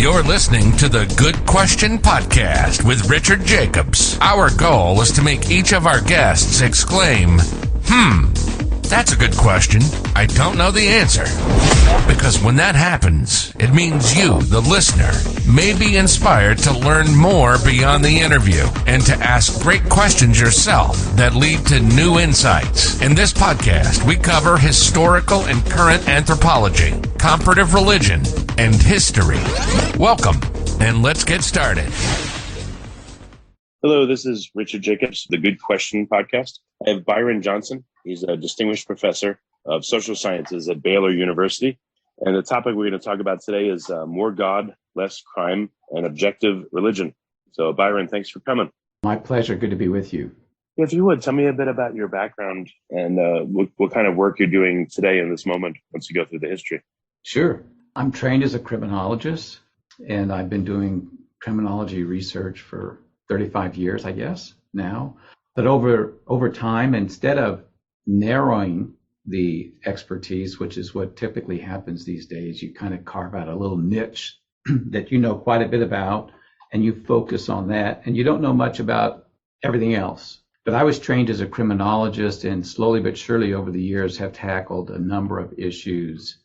You're listening to the Good Question Podcast with Richard Jacobs. Our goal is to make each of our guests exclaim, that's a good question. I don't know the answer. Because when that happens, it means you, the listener, may be inspired to learn more beyond the interview and to ask great questions yourself that lead to new insights. In this podcast, we cover historical and current anthropology, comparative religion, and history. Welcome, and let's get started. Hello, this is Richard Jacobs, the Good Question Podcast. I have Byron Johnson. He's a distinguished professor of social sciences at Baylor University. And the topic we're going to talk about today is more God, less crime, and objective religion. So, Byron, thanks for coming. My pleasure. Good to be with you. If you would, tell me a bit about your background and what kind of work you're doing today in this moment once you go through the history. Sure. I'm trained as a criminologist, and I've been doing criminology research for 35 years, I guess, now. But over time, instead of narrowing the expertise, which is what typically happens these days, you kind of carve out a little niche that you know quite a bit about, and you focus on that, and you don't know much about everything else. But I was trained as a criminologist, and slowly but surely over the years have tackled a number of issues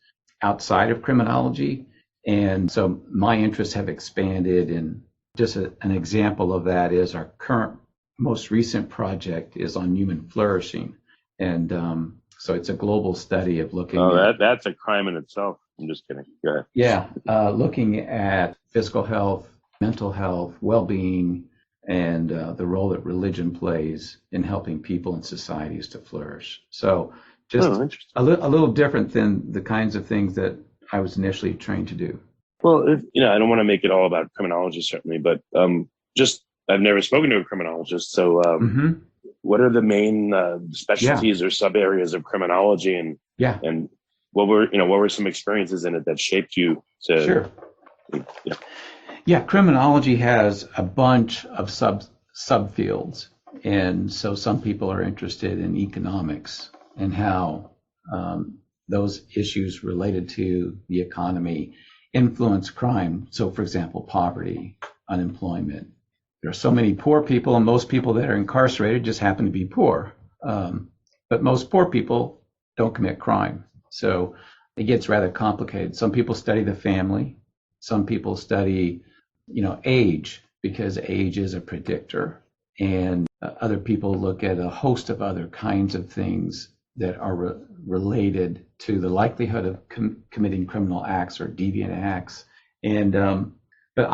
outside of criminology. And so my interests have expanded, and just an example of that is our current most recent project is on human flourishing. And so it's a global study of looking that's a crime in itself. I'm just kidding. Go ahead. Yeah, looking at physical health, mental health, well-being, and the role that religion plays in helping people and societies to flourish. So just a little different than the kinds of things that I was initially trained to do. Well, I don't want to make it all about criminology, certainly, but I've never spoken to a criminologist. So what are the main specialties or sub areas of criminology, and what were some experiences in it that shaped you to? Sure. Yeah, criminology has a bunch of subfields, and so some people are interested in economics and how those issues related to the economy influence crime. So, for example, poverty, unemployment. There are so many poor people, and most people that are incarcerated just happen to be poor. But most poor people don't commit crime. So it gets rather complicated. Some people study the family. Some people study, age, because age is a predictor. And other people look at a host of other kinds of things that are related to the likelihood of committing criminal acts or deviant acts. And but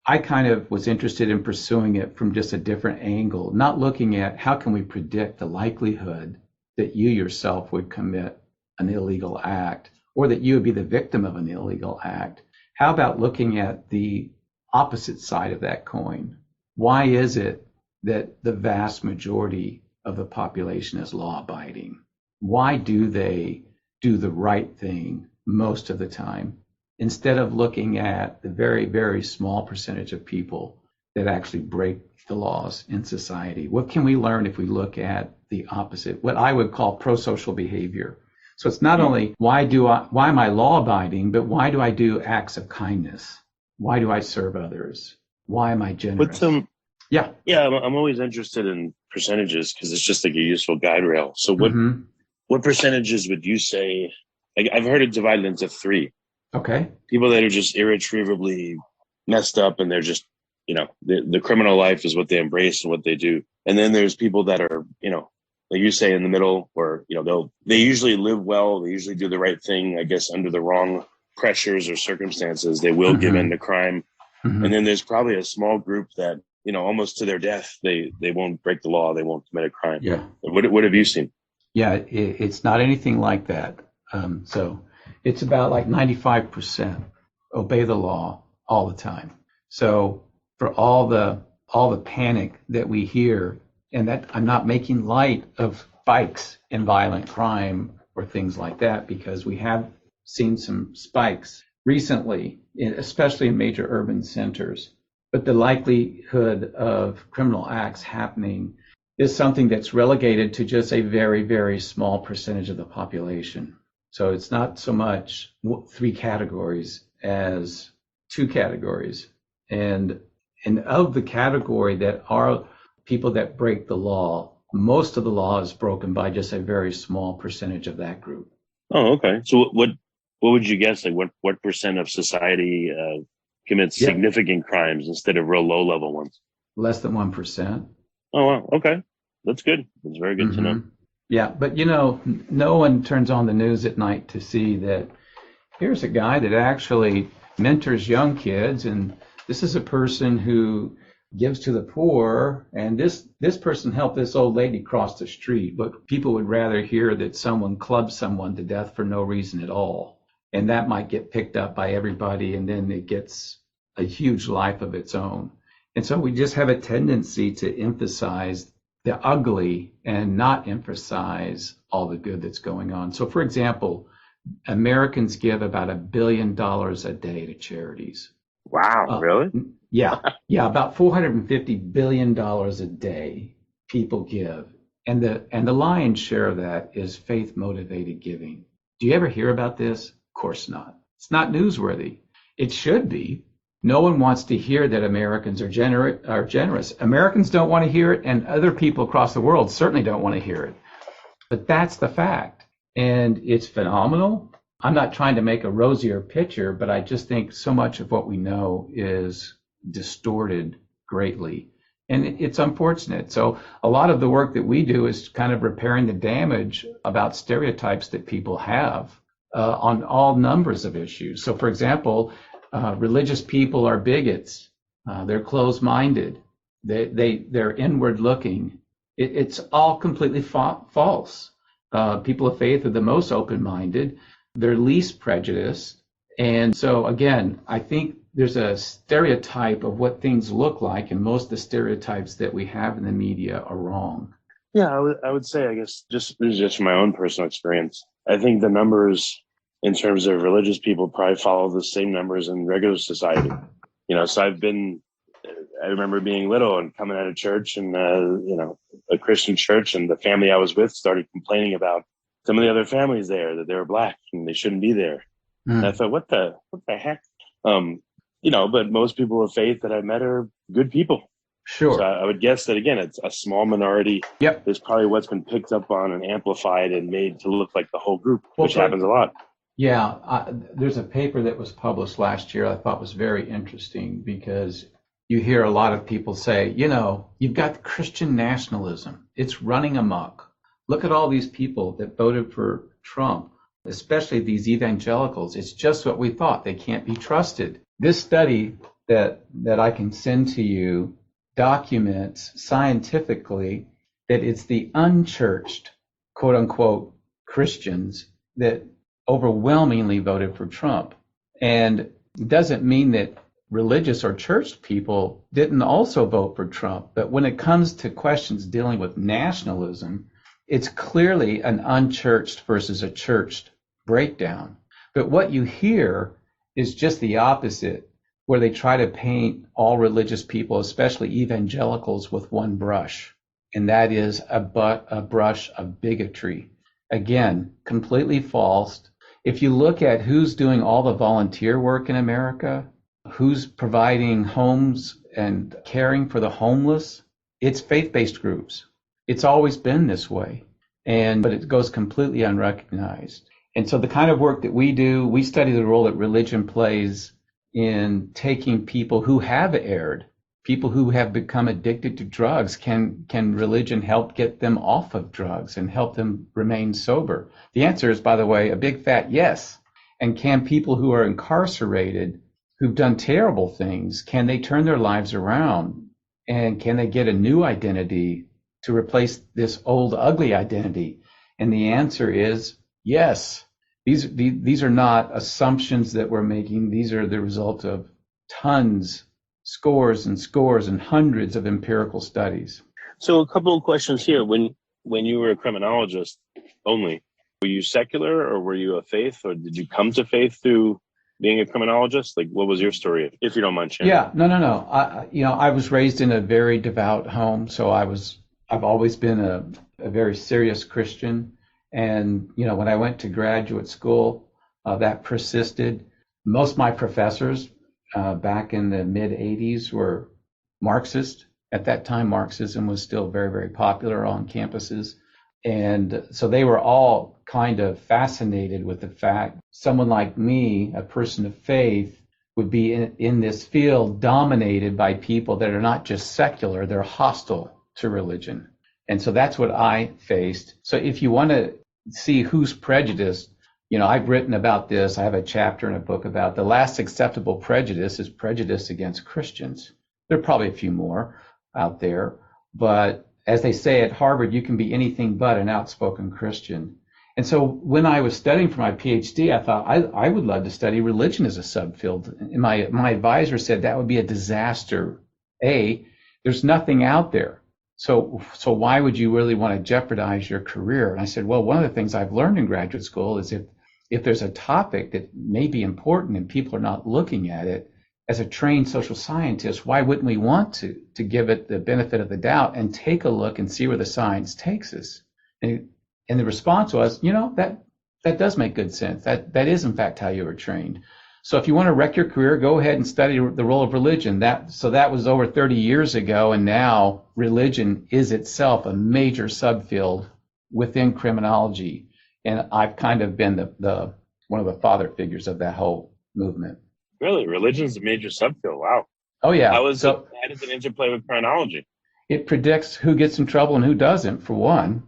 I kind of was interested in pursuing it from just a different angle, not looking at how can we predict the likelihood that you yourself would commit an illegal act or that you would be the victim of an illegal act. How about looking at the opposite side of that coin? Why is it that the vast majority of the population is law-abiding? Why do they do the right thing most of the time, instead of looking at the very, very small percentage of people that actually break the laws in society? What can we learn if we look at the opposite, what I would call pro-social behavior? So it's not only why am I law-abiding, but why do I do acts of kindness? Why do I serve others? Why am I generous? I'm always interested in percentages because it's just like a useful guide rail. So what percentages would you say? I've heard it divided into three. Okay. People that are just irretrievably messed up, and they're just, the criminal life is what they embrace and what they do. And then there's people that are, like you say, in the middle, where, they usually live well. They usually do the right thing, I guess, under the wrong pressures or circumstances. They will give in to crime. And then there's probably a small group that, almost to their death, they won't break the law. They won't commit a crime. Yeah. What have you seen? Yeah, it's not anything like that. So it's about like 95% obey the law all the time. So for all the panic that we hear, and that I'm not making light of spikes in violent crime or things like that, because we have seen some spikes recently, especially in major urban centers. But the likelihood of criminal acts happening is something that's relegated to just a very, very small percentage of the population. So it's not so much three categories as two categories. And of the category that are people that break the law, most of the law is broken by just a very small percentage of that group. Oh, okay. So what would you guess? Like what percent of society commits significant crimes instead of real low level ones? Less than 1%. Oh, wow. Okay. That's good. That's very good to know. Yeah. But, no one turns on the news at night to see that here's a guy that actually mentors young kids. And this is a person who gives to the poor. And this person helped this old lady cross the street. But people would rather hear that someone clubbed someone to death for no reason at all. And that might get picked up by everybody. And then it gets a huge life of its own. And so we just have a tendency to emphasize the ugly and not emphasize all the good that's going on. So, for example, Americans give about $1 billion a day to charities. Wow, really? Yeah, about $450 billion a day people give. And the lion's share of that is faith-motivated giving. Do you ever hear about this? Of course not. It's not newsworthy. It should be. No one wants to hear that Americans are generous. Americans don't want to hear it, and other people across the world certainly don't want to hear it. But that's the fact. And it's phenomenal. I'm not trying to make a rosier picture, but I just think so much of what we know is distorted greatly. And it's unfortunate. So a lot of the work that we do is kind of repairing the damage about stereotypes that people have on all numbers of issues. So, for example, religious people are bigots. They're closed-minded. They're inward-looking. It's all completely false. People of faith are the most open-minded. They're least prejudiced. And so, again, I think there's a stereotype of what things look like, and most of the stereotypes that we have in the media are wrong. Yeah, I would say, I guess, this is just from my own personal experience. I think the numbers in terms of religious people probably follow the same numbers in regular society. So I remember being little and coming out of church and, a Christian church, and the family I was with started complaining about some of the other families there, that they were black and they shouldn't be there. And I thought, what the heck? But most people of faith that I met are good people. Sure. So I would guess that, again, it's a small minority. Yep. There's probably what's been picked up on and amplified and made to look like the whole group, which happens a lot. Yeah, there's a paper that was published last year I thought was very interesting, because you hear a lot of people say, you've got Christian nationalism. It's running amok. Look at all these people that voted for Trump, especially these evangelicals. It's just what we thought. They can't be trusted. This study that I can send to you documents scientifically that it's the unchurched, quote unquote, Christians that overwhelmingly voted for Trump. And it doesn't mean that religious or church people didn't also vote for Trump. But when it comes to questions dealing with nationalism, it's clearly an unchurched versus a churched breakdown. But what you hear is just the opposite, where they try to paint all religious people, especially evangelicals, with one brush. And that is a brush of bigotry. Again, completely false. If you look at who's doing all the volunteer work in America, who's providing homes and caring for the homeless, it's faith-based groups. It's always been this way, but it goes completely unrecognized. And so the kind of work that we do, we study the role that religion plays in taking people who have erred, people who have become addicted to drugs. Can religion help get them off of drugs and help them remain sober? The answer is, by the way, a big fat yes. And can people who are incarcerated, who've done terrible things, can they turn their lives around? And can they get a new identity to replace this old ugly identity? And the answer is yes. These are not assumptions that we're making. These are the result of scores and hundreds of empirical studies. So a couple of questions here. When you were a criminologist only, were you secular or were you a faith, or did you come to faith through being a criminologist? Like, what was your story, if you don't mind sharing? Yeah, no. I was raised in a very devout home, so I've always been a very serious Christian. And, when I went to graduate school, that persisted. Most of my professors back in the mid 80s were Marxist. At that time, Marxism was still very, very popular on campuses. And so they were all kind of fascinated with the fact someone like me, a person of faith, would be in this field dominated by people that are not just secular, they're hostile to religion. And so that's what I faced. So if you want to see who's prejudiced, I've written about this. I have a chapter in a book about the last acceptable prejudice is prejudice against Christians. There are probably a few more out there, but as they say at Harvard, you can be anything but an outspoken Christian. And so when I was studying for my PhD, I thought I would love to study religion as a subfield. And my advisor said that would be a disaster. There's nothing out there. So why would you really want to jeopardize your career? And I said, well, one of the things I've learned in graduate school is if there's a topic that may be important and people are not looking at it, as a trained social scientist, why wouldn't we want to give it the benefit of the doubt and take a look and see where the science takes us? And the response was, that does make good sense. That is, in fact, how you were trained. So if you want to wreck your career, go ahead and study the role of religion. That was over 30 years ago, and now religion is itself a major subfield within criminology. And I've kind of been the one of the father figures of that whole movement. Really? Religion's a major subfield. Wow. Oh, yeah. How does it interplay with criminology? It predicts who gets in trouble and who doesn't, for one.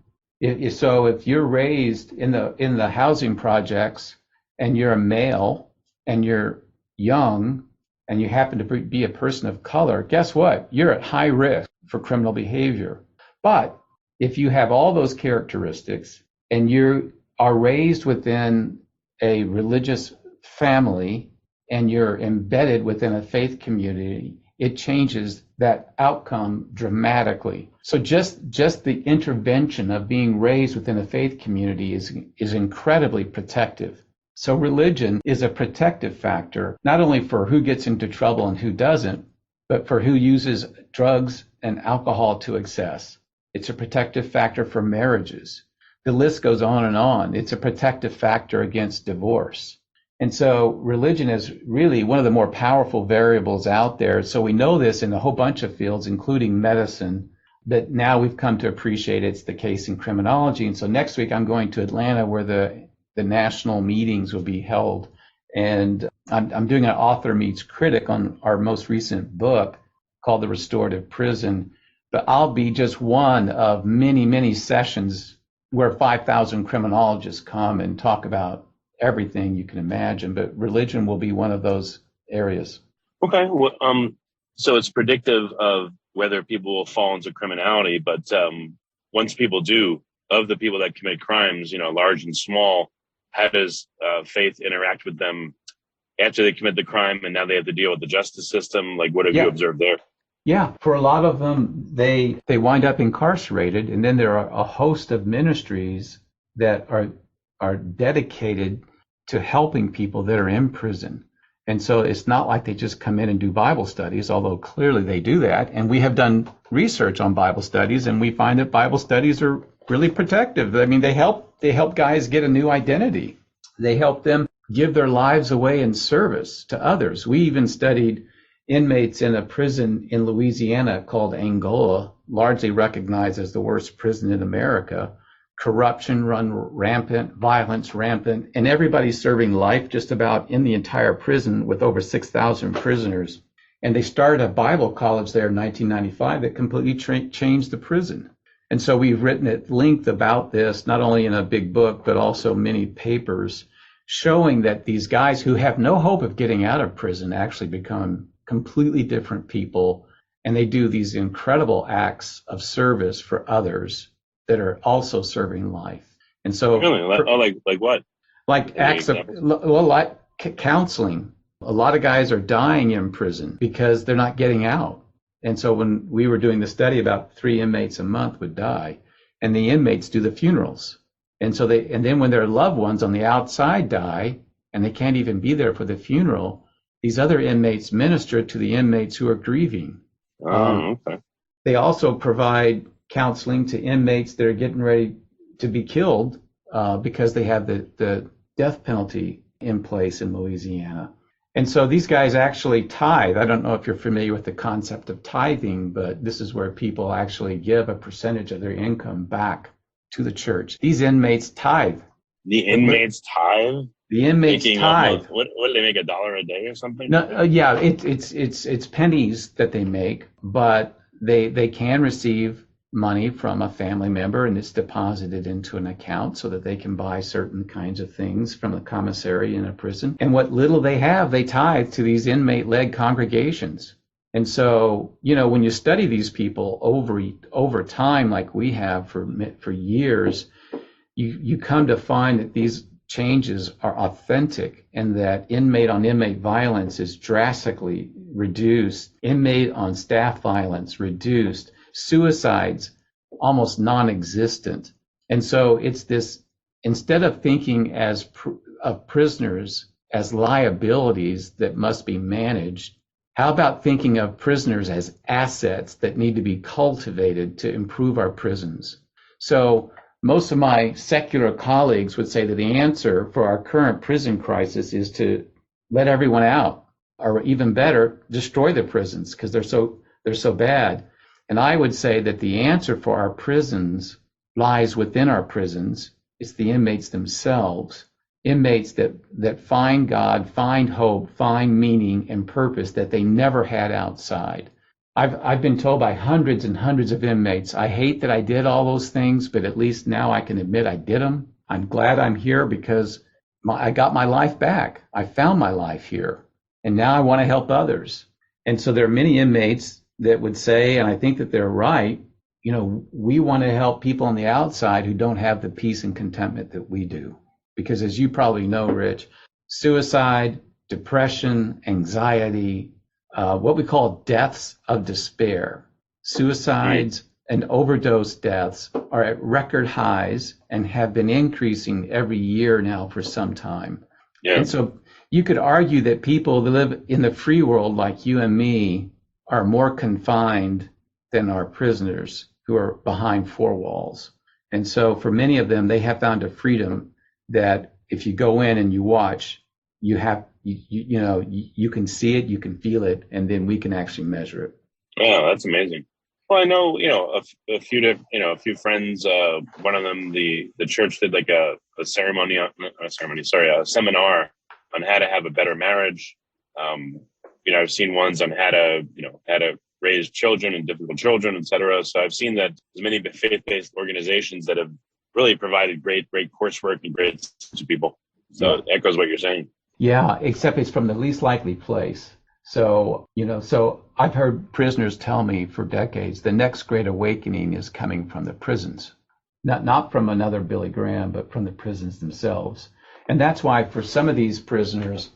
So if you're raised in the housing projects and you're a male and you're young and you happen to be a person of color, guess what? You're at high risk for criminal behavior. But if you have all those characteristics and you are raised within a religious family and you're embedded within a faith community, it changes that outcome dramatically. So just the intervention of being raised within a faith community is incredibly protective. So religion is a protective factor, not only for who gets into trouble and who doesn't, but for who uses drugs and alcohol to excess. It's a protective factor for marriages. The list goes on and on. It's a protective factor against divorce. And so religion is really one of the more powerful variables out there. So we know this in a whole bunch of fields, including medicine, but now we've come to appreciate it's the case in criminology. And so next week I'm going to Atlanta where the national meetings will be held. And I'm doing an author meets critic on our most recent book called The Restorative Prison. But I'll be just one of many, many sessions where 5,000 criminologists come and talk about everything you can imagine, but religion will be one of those areas. Okay. Well, so it's predictive of whether people will fall into criminality, but once people do, of the people that commit crimes, large and small, how does faith interact with them after they commit the crime and now they have to deal with the justice system? Like, what have you observed there? Yeah, for a lot of them, they wind up incarcerated, and then there are a host of ministries that are dedicated to helping people that are in prison. And so it's not like they just come in and do Bible studies, although clearly they do that. And we have done research on Bible studies, and we find that Bible studies are really protective. I mean, they help guys get a new identity. They help them give their lives away in service to others. We even studied inmates in a prison in Louisiana called Angola, largely recognized as the worst prison in America. Corruption run rampant, violence rampant, and everybody's serving life just about in the entire prison with over 6,000 prisoners. And they started a Bible college there in 1995 that completely changed the prison. And so we've written at length about this, not only in a big book, but also many papers, showing that these guys who have no hope of getting out of prison actually become completely different people. And they do these incredible acts of service for others that are also serving life. And so really, like what? Like acts of, like counseling. A lot of guys are dying in prison because they're not getting out. And so when we were doing the study, about 3 inmates a month would die, and the inmates do the funerals. And so and then when their loved ones on the outside die and they can't even be there for the funeral, these other inmates minister to the inmates who are grieving. Okay. They also provide counseling to inmates that are getting ready to be killed because they have the death penalty in place in Louisiana. And so these guys actually tithe. I don't know if you're familiar with the concept of tithing, but this is where people actually give a percentage of their income back to the church. These inmates tithe. The inmates tithe? The inmates tithe. What do they make, $1 a day or something? No, yeah, it's pennies that they make, but they can receive money from a family member, and it's deposited into an account so that they can buy certain kinds of things from a commissary in a prison. And what little they have, they tithe to these inmate-led congregations. And so, when you study these people over time, like we have for years, you come to find that these changes are authentic and that inmate on inmate violence is drastically reduced, inmate on staff violence reduced, suicides almost non-existent. And so it's this, instead of thinking of prisoners as liabilities that must be managed, how about thinking of prisoners as assets that need to be cultivated to improve our prisons? So most of my secular colleagues would say that the answer for our current prison crisis is to let everyone out, or even better, destroy the prisons because they're so bad. And I would say that the answer for our prisons lies within our prisons. It's the inmates themselves, inmates that find God, find hope, find meaning and purpose that they never had outside. I've been told by hundreds and hundreds of inmates, I hate that I did all those things, but at least now I can admit I did them. I'm glad I'm here because I got my life back. I found my life here, and now I want to help others. And so there are many inmates that would say, and I think that they're right, we want to help people on the outside who don't have the peace and contentment that we do. Because as you probably know, Rich, suicide, depression, anxiety, what we call deaths of despair, suicides and overdose deaths are at record highs and have been increasing every year now for some time. Yeah. And so you could argue that people that live in the free world like you and me are more confined than our prisoners who are behind four walls. And so for many of them, they have found a freedom that if you go in and you watch, you can see it, you can feel it, and then we can actually measure it. Oh, that's amazing. Well, I know, a few friends, one of them, the church did like a seminar on how to have a better marriage. I've seen ones on how to raise children and difficult children, et cetera. So I've seen that there's many faith-based organizations that have really provided great coursework and great to people. So it echoes what you're saying. Yeah, except it's from the least likely place. So I've heard prisoners tell me for decades, the next great awakening is coming from the prisons, not from another Billy Graham, but from the prisons themselves. And that's why for some of these prisoners,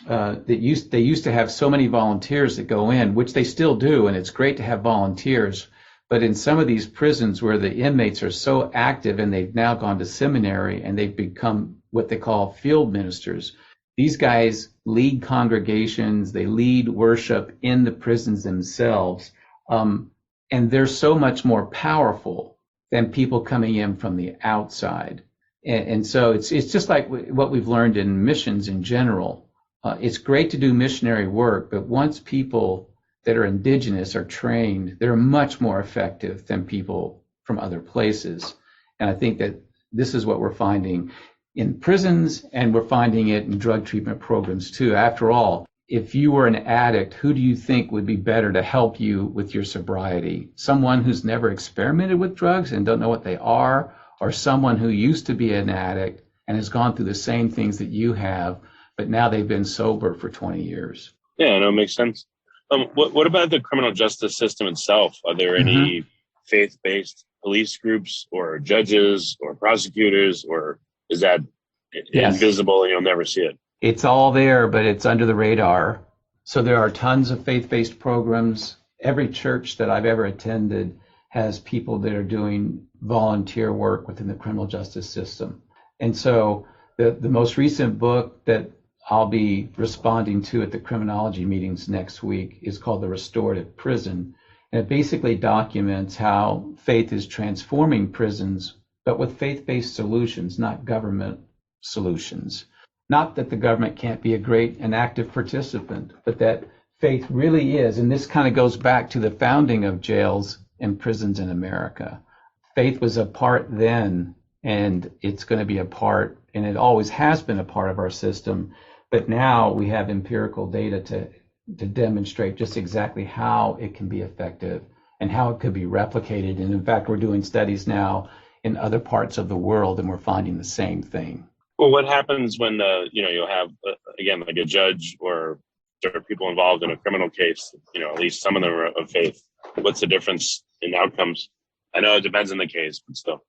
they used to have so many volunteers that go in, which they still do, and it's great to have volunteers. But in some of these prisons where the inmates are so active and they've now gone to seminary and they've become what they call field ministers, these guys lead congregations, they lead worship in the prisons themselves, and they're so much more powerful than people coming in from the outside. And so it's just like what we've learned in missions in general. It's great to do missionary work, but once people that are indigenous are trained, they're much more effective than people from other places. And I think that this is what we're finding in prisons, and we're finding it in drug treatment programs too. After all, if you were an addict, who do you think would be better to help you with your sobriety? Someone who's never experimented with drugs and don't know what they are, or someone who used to be an addict and has gone through the same things that you have, but now they've been sober for 20 years. Yeah, no, it makes sense. What about the criminal justice system itself? Are there any faith-based police groups or judges or prosecutors, or is that invisible and you'll never see it? It's all there, but it's under the radar. So there are tons of faith-based programs. Every church that I've ever attended has people that are doing volunteer work within the criminal justice system. And so the most recent book that I'll be responding to at the criminology meetings next week is called The Restorative Prison. And it basically documents how faith is transforming prisons, but with faith-based solutions, not government solutions. Not that the government can't be a great and active participant, but that faith really is, and this kind of goes back to the founding of jails and prisons in America. Faith was a part then, and it's going to be a part, and it always has been a part of our system. But now we have empirical data to demonstrate just exactly how it can be effective and how it could be replicated. And in fact, we're doing studies now in other parts of the world, and we're finding the same thing. Well, what happens when you'll have again, like a judge or there are people involved in a criminal case? At least some of them are of faith. What's the difference in outcomes? I know it depends on the case, but still.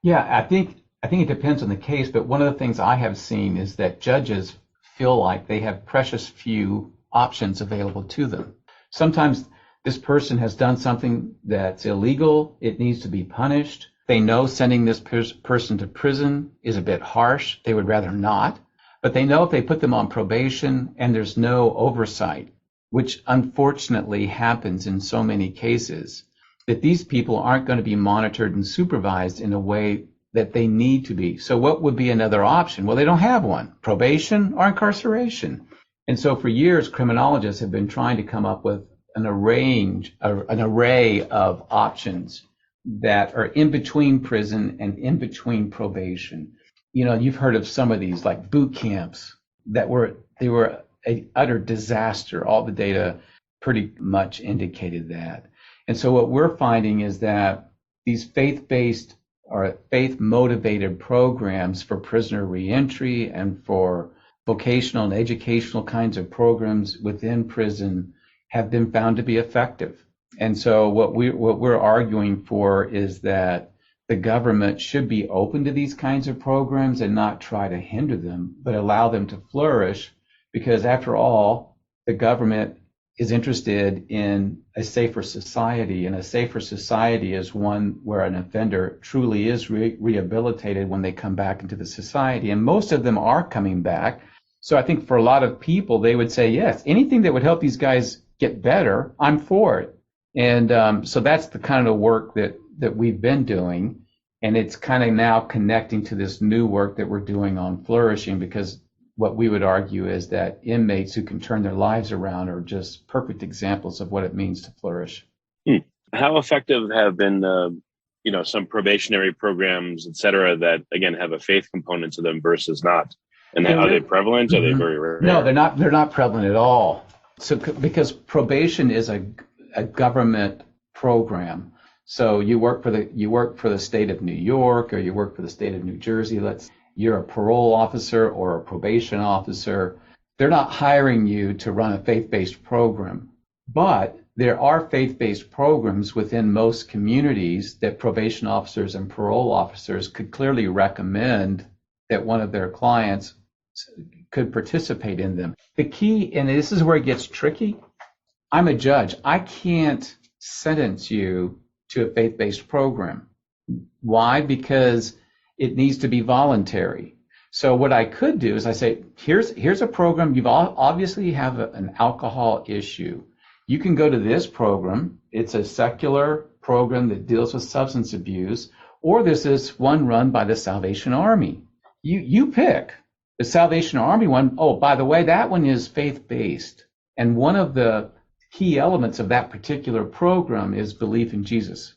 Yeah, I think it depends on the case. But one of the things I have seen is that judges feel like they have precious few options available to them. Sometimes this person has done something that's illegal. It needs to be punished. They know sending this person to prison is a bit harsh. They would rather not. But they know if they put them on probation and there's no oversight, which unfortunately happens in so many cases, that these people aren't going to be monitored and supervised in a way that they need to be. So what would be another option? Well, they don't have one. Probation or incarceration. And so for years, criminologists have been trying to come up with an array of options that are in between prison and in between probation. You've heard of some of these, like boot camps they were an utter disaster. All the data pretty much indicated that. And so what we're finding is that these faith-based or faith-motivated programs for prisoner reentry and for vocational and educational kinds of programs within prison have been found to be effective. And so what we're arguing for is that the government should be open to these kinds of programs and not try to hinder them, but allow them to flourish, because after all, the government is interested in a safer society, and a safer society is one where an offender truly is rehabilitated when they come back into the society. And most of them are coming back. So I think for a lot of people, they would say, yes, anything that would help these guys get better, I'm for it. And so that's the kind of work that we've been doing. And it's kind of now connecting to this new work that we're doing on flourishing, because what we would argue is that inmates who can turn their lives around are just perfect examples of what it means to flourish. How effective have been, some probationary programs, et cetera, that, again, have a faith component to them versus not? And are they prevalent? Are they very rare? No, they're not prevalent at all. So because probation is a government program. So you work for the state of New York, or you work for the state of New Jersey. You're a parole officer or a probation officer. They're not hiring you to run a faith-based program, but there are faith-based programs within most communities that probation officers and parole officers could clearly recommend that one of their clients could participate in them. The key, and this is where it gets tricky, I'm a judge. I can't sentence you to a faith-based program. Why? Because it needs to be voluntary. So what I could do is I say, here's a program. You've obviously have an alcohol issue. You can go to this program. It's a secular program that deals with substance abuse, or there's this one run by the Salvation Army. You pick. The Salvation Army one, oh, by the way, that one is faith-based. And one of the key elements of that particular program is belief in Jesus.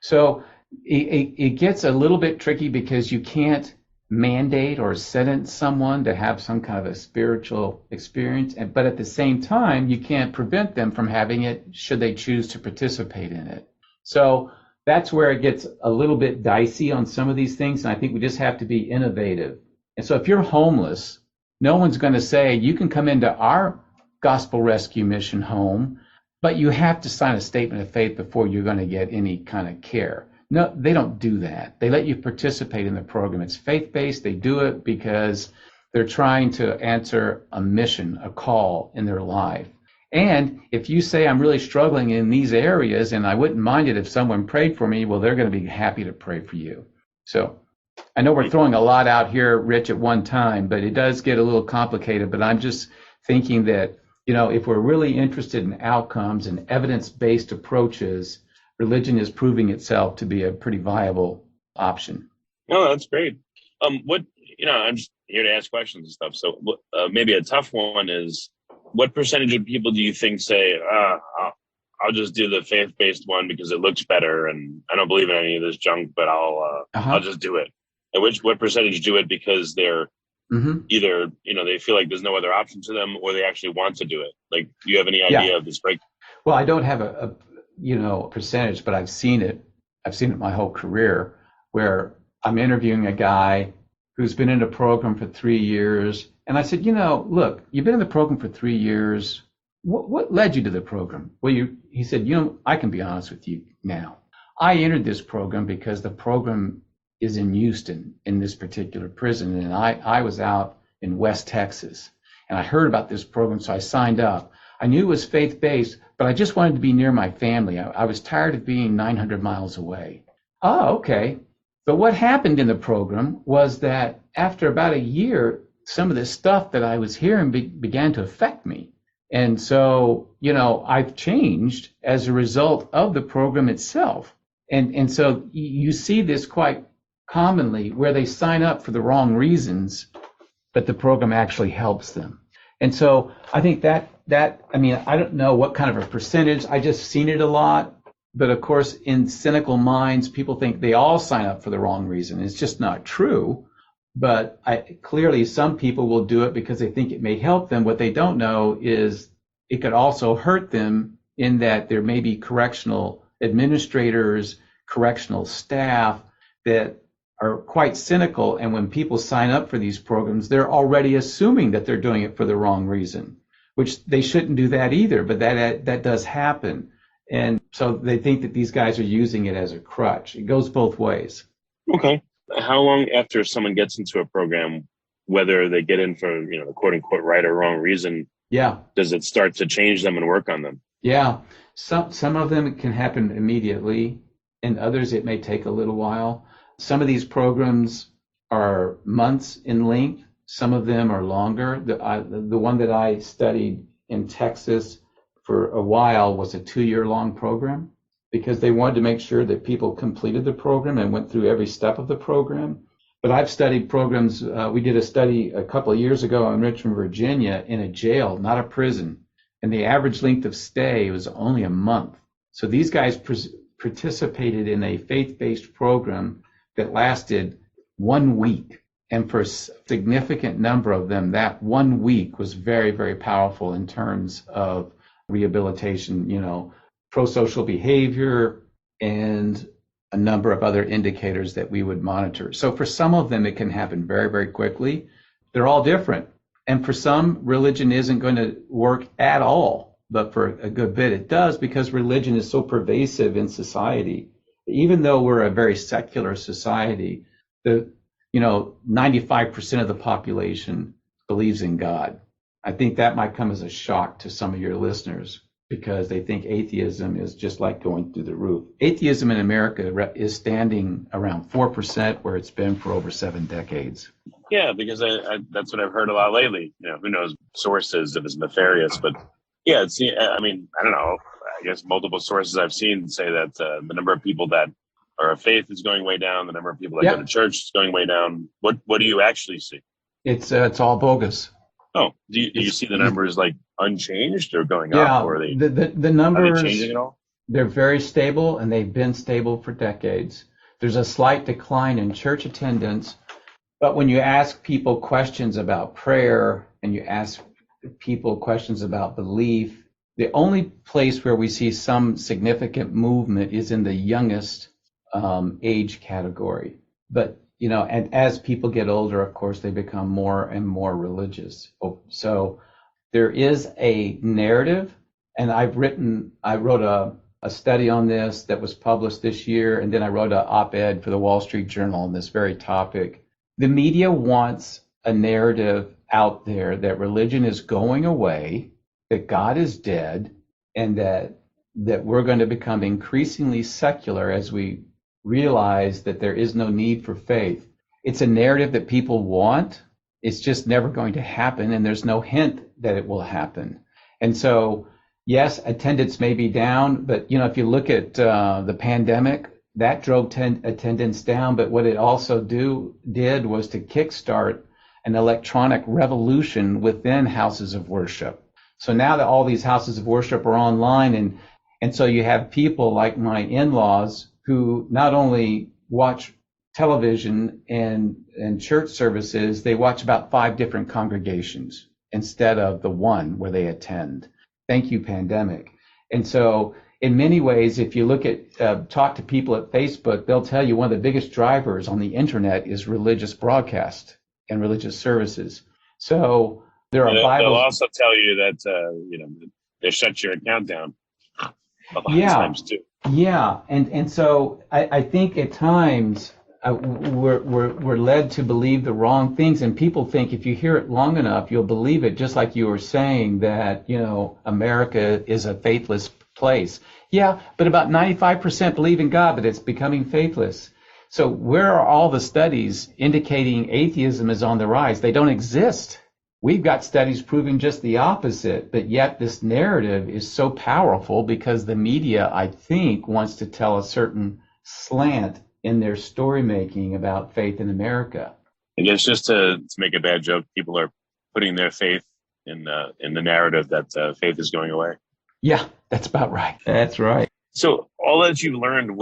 So it gets a little bit tricky because you can't mandate or sentence someone to have some kind of a spiritual experience, but at the same time, you can't prevent them from having it should they choose to participate in it. So that's where it gets a little bit dicey on some of these things, and I think we just have to be innovative. And so if you're homeless, no one's going to say, you can come into our gospel rescue mission home, but you have to sign a statement of faith before you're going to get any kind of care. No, they don't do that. They let you participate in the program. It's faith-based. They do it because they're trying to answer a mission, a call in their life. And if you say, I'm really struggling in these areas and I wouldn't mind it if someone prayed for me, well, they're going to be happy to pray for you. So I know we're throwing a lot out here, Rich, at one time, but it does get a little complicated. But I'm just thinking that, if we're really interested in outcomes and evidence-based approaches, religion is proving itself to be a pretty viable option. No, that's great. I'm just, here to ask questions and stuff. So maybe a tough one is, what percentage of people do you think say, I'll just do the faith-based one because it looks better and I don't believe in any of this junk, but I'll just do it. And what percentage do it because they're either, they feel like there's no other option to them, or they actually want to do it? Like, do you have any idea of this break? Well, I don't have a percentage, but I've seen it. I've seen it my whole career, where I'm interviewing a guy who's been in a program for 3 years. And I said, look, you've been in the program for 3 years. What led you to the program? Well, he said, I can be honest with you now. I entered this program because the program is in Houston, in this particular prison. And I was out in West Texas, and I heard about this program, so I signed up. I knew it was faith-based, but I just wanted to be near my family. I was tired of being 900 miles away. Oh, okay. But what happened in the program was that after about a year, some of the stuff that I was hearing began to affect me. And so, I've changed as a result of the program itself. And so you see this quite commonly, where they sign up for the wrong reasons, but the program actually helps them. And so I think that I don't know what kind of a percentage, I just seen it a lot. But of course, in cynical minds, people think they all sign up for the wrong reason. It's just not true. But clearly some people will do it because they think it may help them. What they don't know is it could also hurt them, in that there may be correctional administrators, correctional staff that are quite cynical. And when people sign up for these programs, they're already assuming that they're doing it for the wrong reason, which they shouldn't do that either. But that does happen. And so they think that these guys are using it as a crutch. It goes both ways. Okay. How long after someone gets into a program, whether they get in for, the quote unquote right or wrong reason, does it start to change them and work on them? Yeah. Some of them can happen immediately, and others it may take a little while. Some of these programs are months in length. Some of them are longer. The one that I studied in Texas for a while was a 2-year-long program, because they wanted to make sure that people completed the program and went through every step of the program. But I've studied programs. We did a study a couple of years ago in Richmond, Virginia, in a jail, not a prison. And the average length of stay was only a month. So these guys participated in a faith-based program that lasted 1 week. And for a significant number of them, that 1 week was very, very powerful in terms of rehabilitation, pro-social behavior, and a number of other indicators that we would monitor. So for some of them, it can happen very, very quickly. They're all different. And for some, religion isn't going to work at all. But for a good bit, it does, because religion is so pervasive in society. Even though we're a very secular society, 95% of the population believes in God. I think that might come as a shock to some of your listeners, because they think atheism is just like going through the roof. Atheism in America is standing around 4%, where it's been for over 7 decades. Yeah, because that's what I've heard a lot lately. Who knows sources if it's nefarious, but yeah, I don't know. I guess multiple sources I've seen say that the number of people that are of faith is going way down. The number of people that go to church is going way down. What do you actually see? It's all bogus. Oh, do you see the numbers like unchanged or going up? Or the numbers, are they changing at all? They're very stable, and they've been stable for decades. There's a slight decline in church attendance, but when you ask people questions about prayer and you ask people questions about belief, the only place where we see some significant movement is in the youngest age category. But and as people get older, of course, they become more and more religious. So there is a narrative, and I wrote a study on this that was published this year, and then I wrote an op-ed for the Wall Street Journal on this very topic. The media wants a narrative out there that religion is going away, that God is dead, and that we're going to become increasingly secular as we realize that there is no need for faith. It's a narrative that people want. It's just never going to happen, and there's no hint that it will happen. And so, yes, attendance may be down, but if you look at the pandemic, that drove attendance down. But what it also did was to kickstart an electronic revolution within houses of worship. So now that all these houses of worship are online, and so you have people like my in-laws who not only watch television and church services, they watch about 5 different congregations instead of the one where they attend. Thank you, pandemic. And so in many ways, if you look at, talk to people at Facebook, they'll tell you one of the biggest drivers on the internet is religious broadcast and religious services. So there are Bibles. They'll also tell you that, they shut your account down a lot of times too. Yeah. And so I think at times we're led to believe the wrong things, and people think if you hear it long enough, you'll believe it, just like you were saying that, America is a faithless place. Yeah, but about 95% believe in God, but it's becoming faithless. So where are all the studies indicating atheism is on the rise? They don't exist. We've got studies proving just the opposite, but yet this narrative is so powerful because the media, I think, wants to tell a certain slant in their story making about faith in America. I guess just to make a bad joke, people are putting their faith in the narrative that faith is going away. Yeah, that's about right. That's right. So all that you learned,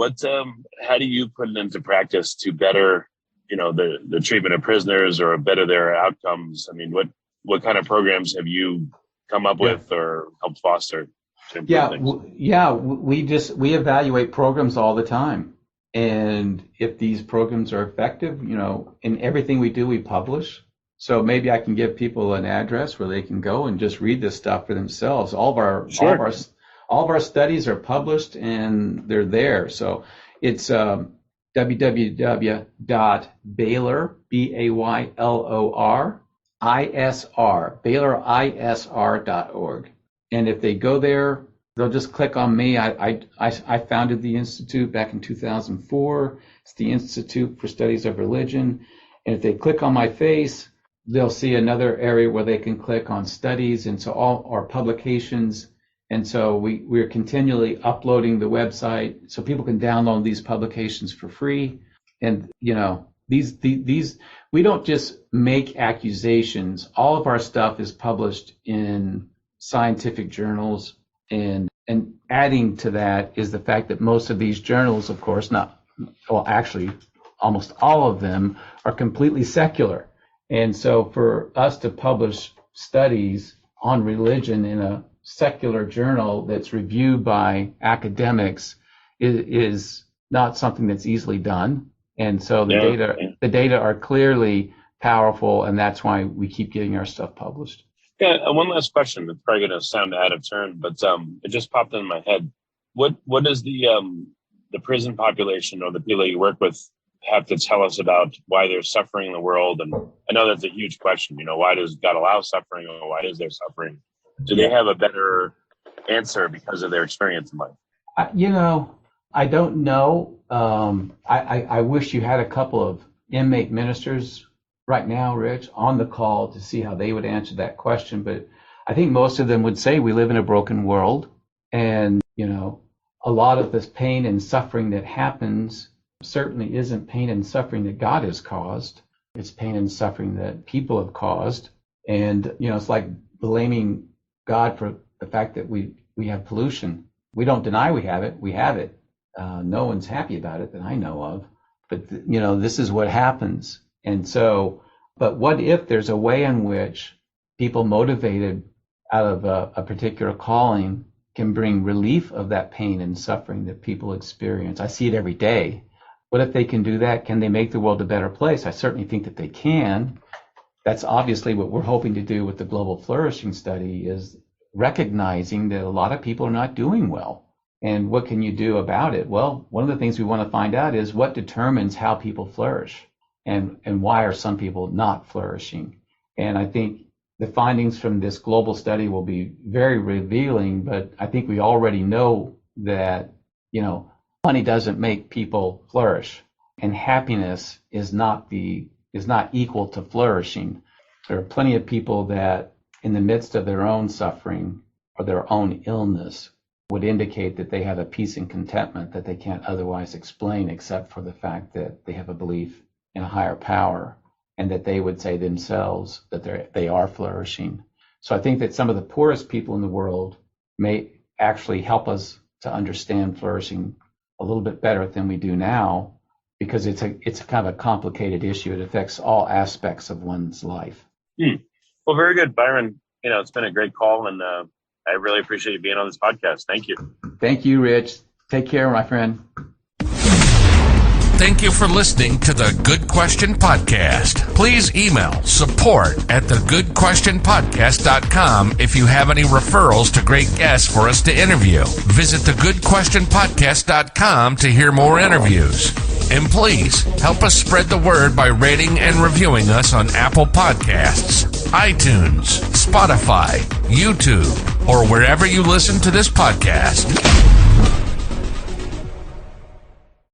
how do you put it into practice to better, the treatment of prisoners or better their outcomes? I mean, what kind of programs have you come up with or helped foster to improve things? We evaluate programs all the time. And if these programs are effective, in everything we do, we publish. So maybe I can give people an address where they can go and just read this stuff for themselves. All of our studies are published and they're there. So it's www.baylor, BaylorISR.org. And if they go there, they'll just click on me. I founded the Institute back in 2004. It's the Institute for Studies of Religion. And if they click on my face, they'll see another area where they can click on studies. And so all our publications. And so we're continually uploading the website so people can download these publications for free. And, these we don't just make accusations. All of our stuff is published in scientific journals. And adding to that is the fact that most of these journals, of course, actually almost all of them are completely secular. And so for us to publish studies on religion in a secular journal that's reviewed by academics is not something that's easily done. And so the data are clearly powerful, and that's why we keep getting our stuff published. Yeah, one last question. It's probably going to sound out of turn, but it just popped in my head. What does the prison population or the people that you work with have to tell us about why they're suffering in the world? And I know that's a huge question. Why does God allow suffering, or why is there suffering? Do they have a better answer because of their experience in life? I don't know. I wish you had a couple of inmate ministers right now, Rich, on the call to see how they would answer that question. But I think most of them would say we live in a broken world. And, a lot of this pain and suffering that happens certainly isn't pain and suffering that God has caused. It's pain and suffering that people have caused. And, it's like blaming God for the fact that we have pollution. We don't deny we have it. We have it. No one's happy about it that I know of. But, this is what happens. And so, but what if there's a way in which people motivated out of a particular calling can bring relief of that pain and suffering that people experience? I see it every day. What if they can do that? Can they make the world a better place? I certainly think that they can. That's obviously what we're hoping to do with the Global Flourishing Study, is recognizing that a lot of people are not doing well. And what can you do about it? Well, one of the things we want to find out is what determines how people flourish, and why are some people not flourishing. And I think the findings from this global study will be very revealing, but I think we already know that, money doesn't make people flourish, and happiness is not equal to flourishing. There are plenty of people that in the midst of their own suffering or their own illness would indicate that they have a peace and contentment that they can't otherwise explain, except for the fact that they have a belief in a higher power. and that they would say themselves that they are flourishing. So I think that some of the poorest people in the world may actually help us to understand flourishing a little bit better than we do now, because it's a kind of a complicated issue. It affects all aspects of one's life. Well, very good, Byron. It's been a great call, and I really appreciate you being on this podcast. Thank you. Thank you, Rich. Take care, my friend. Thank you for listening to the Good Question Podcast. Please email support@thegoodquestionpodcast.com if you have any referrals to great guests for us to interview. Visit thegoodquestionpodcast.com to hear more interviews. And please help us spread the word by rating and reviewing us on Apple Podcasts, iTunes, Spotify, YouTube, or wherever you listen to this podcast.